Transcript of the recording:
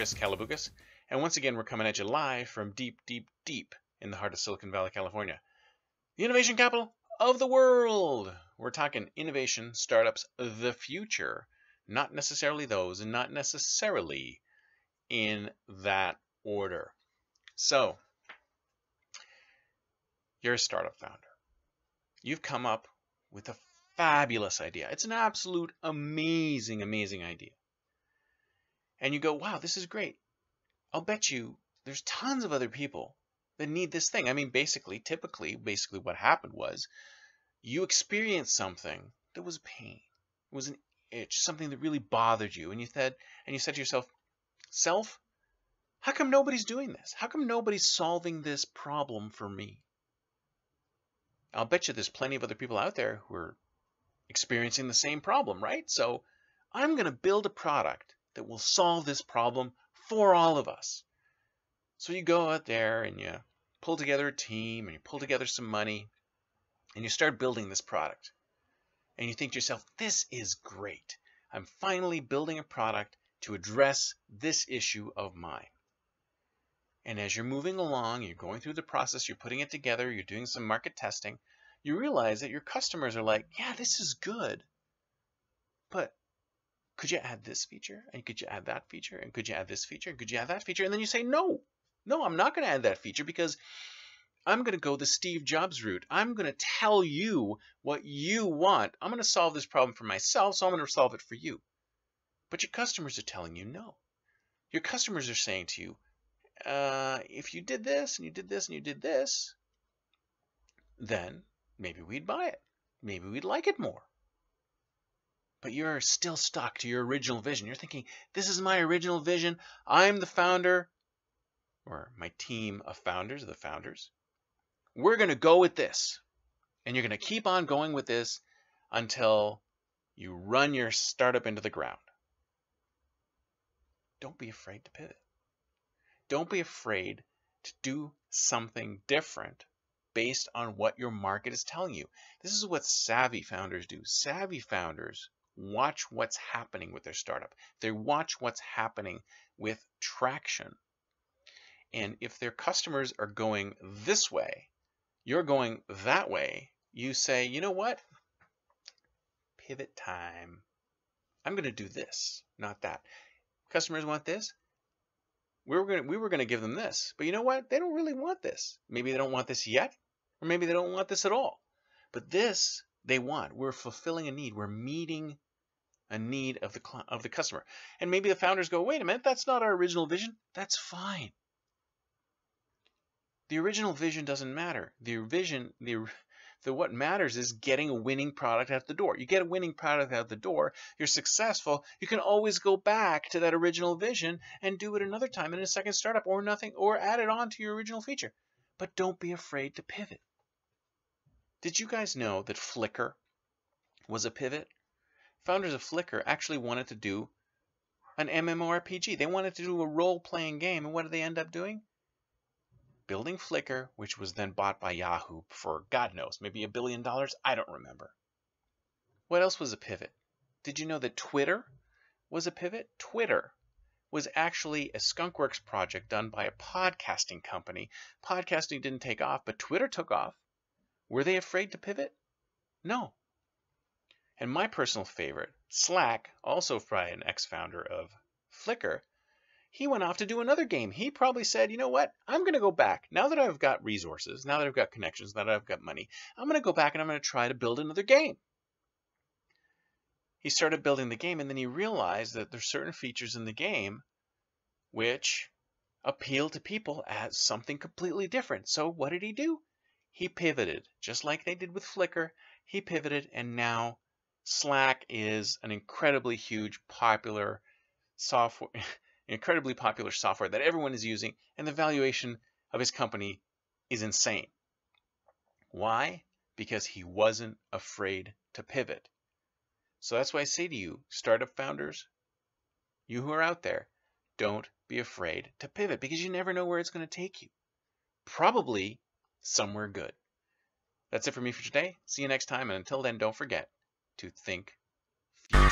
Chris Calabucas, and once again we're coming at you live from deep, deep, deep in the heart of Silicon Valley, California. The innovation capital of the world! We're talking innovation, startups, the future, not necessarily those, and not necessarily in that order. So, you're a startup founder. You've come up with a fabulous idea. It's an absolute amazing, amazing idea. And you go, wow, this is great. I'll bet you there's tons of other people that need this thing. I mean, typically what happened was you experienced something that was pain. It was an itch, something that really bothered you. And you said to yourself, how come nobody's doing this? How come nobody's solving this problem for me? I'll bet you there's plenty of other people out there who are experiencing the same problem, right? So I'm going to build a product that will solve this problem for all of us. So you go out there and you pull together a team and you pull together some money and you start building this product. And you think to yourself, this is great. I'm finally building a product to address this issue of mine. And as you're moving along, you're going through the process, you're putting it together, you're doing some market testing, you realize that your customers are like, yeah, this is good, but could you add this feature? And could you add that feature? And could you add this feature? And could you add that feature? And then you say, no, I'm not going to add that feature because I'm going to go the Steve Jobs route. I'm going to tell you what you want. I'm going to solve this problem for myself, so I'm going to solve it for you. But your customers are telling you no. Your customers are saying to you, if you did this and you did this and you did this, then maybe we'd buy it. Maybe we'd like it more. But you're still stuck to your original vision. You're thinking, this is my original vision. I'm the founder, or my team of founders, the founders. We're going to go with this. And you're going to keep on going with this until you run your startup into the ground. Don't be afraid to pivot. Don't be afraid to do something different based on what your market is telling you. This is what savvy founders do. Savvy founders watch what's happening with their startup. They watch what's happening with traction. And if their customers are going this way, you're going that way, you say, you know what? Pivot time. I'm going to do this, not that. Customers want this. We were going to give them this, but you know what? They don't really want this. Maybe they don't want this yet, or maybe they don't want this at all. But this they want. We're fulfilling a need. We're meeting a need of the customer. And maybe the founders go, wait a minute, that's not our original vision. That's fine. The original vision doesn't matter. What matters is getting a winning product out the door. You get a winning product out the door, you're successful, you can always go back to that original vision and do it another time in a second startup or nothing, or add it on to your original feature. But don't be afraid to pivot. Did you guys know that Flickr was a pivot? Founders of Flickr actually wanted to do an MMORPG. They wanted to do a role-playing game, and what did they end up doing? Building Flickr, which was then bought by Yahoo for, God knows, maybe $1 billion? I don't remember. What else was a pivot? Did you know that Twitter was a pivot? Twitter was actually a skunkworks project done by a podcasting company. Podcasting didn't take off, but Twitter took off. Were they afraid to pivot? No. And my personal favorite, Slack, also by an ex-founder of Flickr, he went off to do another game. He probably said, you know what? I'm going to go back. Now that I've got resources, now that I've got connections, now that I've got money, I'm going to go back and I'm going to try to build another game. He started building the game, and then he realized that there's certain features in the game which appeal to people as something completely different. So what did he do? He pivoted, just like they did with Flickr. He pivoted, and now Slack is an incredibly huge, popular software. Incredibly popular software that everyone is using, and the valuation of his company is insane. Why? Because he wasn't afraid to pivot. So that's why I say to you, startup founders, you who are out there, don't be afraid to pivot, because you never know where it's going to take you. Probably somewhere good. That's it for me for today. See you next time, and until then, don't forget to think future.